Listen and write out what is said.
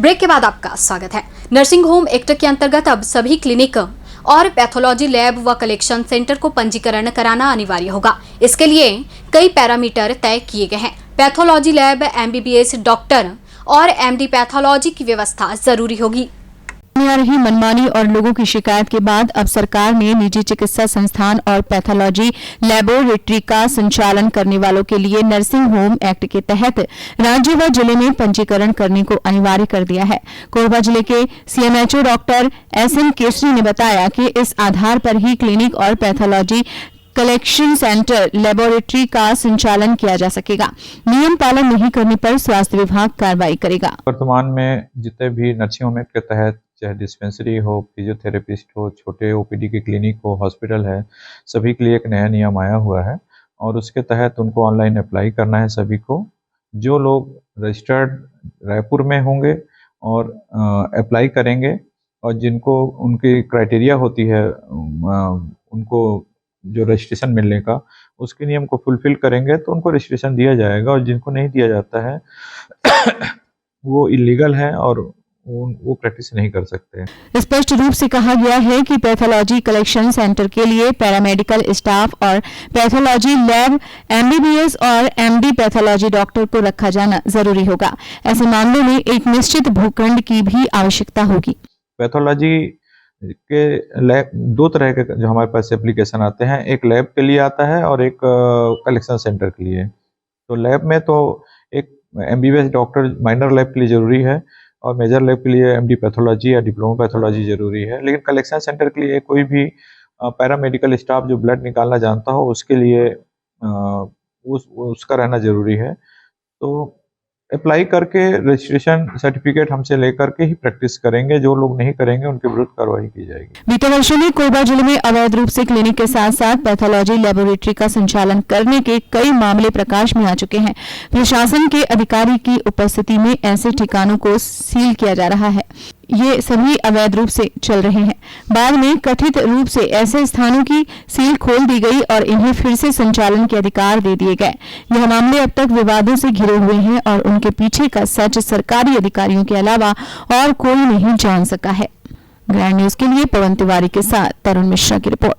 Break के बाद आपका स्वागत है। नर्सिंग होम एक्ट के अंतर्गत अब सभी क्लिनिक और पैथोलॉजी लैब व कलेक्शन सेंटर को पंजीकरण कराना अनिवार्य होगा। इसके लिए कई पैरामीटर तय किए गए हैं। पैथोलॉजी लैब, MBBS डॉक्टर और MD पैथोलॉजी की व्यवस्था जरूरी होगी। आ रही मनमानी और लोगों की शिकायत के बाद अब सरकार ने निजी चिकित्सा संस्थान और पैथोलॉजी लैबोरेटरी का संचालन करने वालों के लिए नर्सिंग होम एक्ट के तहत राज्य व जिले में पंजीकरण करने को अनिवार्य कर दिया है। कोरबा जिले के CMHO डॉक्टर SM केसरी ने बताया कि इस आधार पर ही क्लिनिक और पैथोलॉजी कलेक्शन सेंटर लेबोरेटरी का संचालन किया जा सकेगा। नियम पालन नहीं करने पर स्वास्थ्य विभाग कार्रवाई करेगा। वर्तमान में जितने भी नर्सिंग होम एक्ट के तहत चाहे डिस्पेंसरी हो, फिजियोथेरेपिस्ट हो, छोटे OPD के क्लिनिक हो, हॉस्पिटल है, सभी के लिए एक नया नियम आया हुआ है और उसके तहत उनको ऑनलाइन अप्लाई करना है। सभी को जो लोग रजिस्टर्ड रायपुर में होंगे और अप्लाई करेंगे और जिनको उनकी क्राइटेरिया होती है उनको जो रजिस्ट्रेशन मिलने का, उसके नियम को फुलफिल करेंगे तो उनको रजिस्ट्रेशन दिया जाएगा और जिनको नहीं दिया जाता है वो इलीगल है और वो प्रैक्टिस नहीं कर सकते। स्पष्ट रूप से कहा गया है कि पैथोलॉजी कलेक्शन सेंटर के लिए पैरामेडिकल स्टाफ और पैथोलॉजी लैब, MBBS और MD पैथोलॉजी डॉक्टर को रखा जाना जरूरी होगा। ऐसे मामलों में एक निश्चित भूखंड की भी आवश्यकता होगी। पैथोलॉजी के लैब दो तरह के जो हमारे पास एप्लीकेशन आते हैं, एक लैब के लिए आता है और एक कलेक्शन सेंटर के लिए। तो लैब में तो एक MBBS डॉक्टर माइनर लैब के लिए जरूरी है और मेजर लैब के लिए MD पैथोलॉजी या डिप्लोमा पैथोलॉजी जरूरी है। लेकिन कलेक्शन सेंटर के लिए कोई भी पैरामेडिकल स्टाफ जो ब्लड निकालना जानता हो उसके लिए उसका रहना जरूरी है। तो अप्लाई करके रजिस्ट्रेशन सर्टिफिकेट हमसे लेकर के ही प्रैक्टिस करेंगे। जो लोग नहीं करेंगे उनके विरुद्ध कार्रवाई की जाएगी। बीते वर्षों में कोरबा जिले में अवैध रूप से क्लिनिक के साथ साथ पैथोलॉजी लेबोरेटरी का संचालन करने के कई मामले प्रकाश में आ चुके हैं। प्रशासन के अधिकारी की उपस्थिति में ऐसे ठिकानों को सील किया जा रहा है। ये सभी अवैध रूप से चल रहे हैं। बाद में कथित रूप से ऐसे स्थानों की सील खोल दी गई और इन्हें फिर से संचालन के अधिकार दे दिए गए। यह मामले अब तक विवादों से घिरे हुए हैं और उनके पीछे का सच सरकारी अधिकारियों के अलावा और कोई नहीं जान सका है। ग्रैंड न्यूज के लिए पवन तिवारी के साथ तरुण मिश्रा की रिपोर्ट।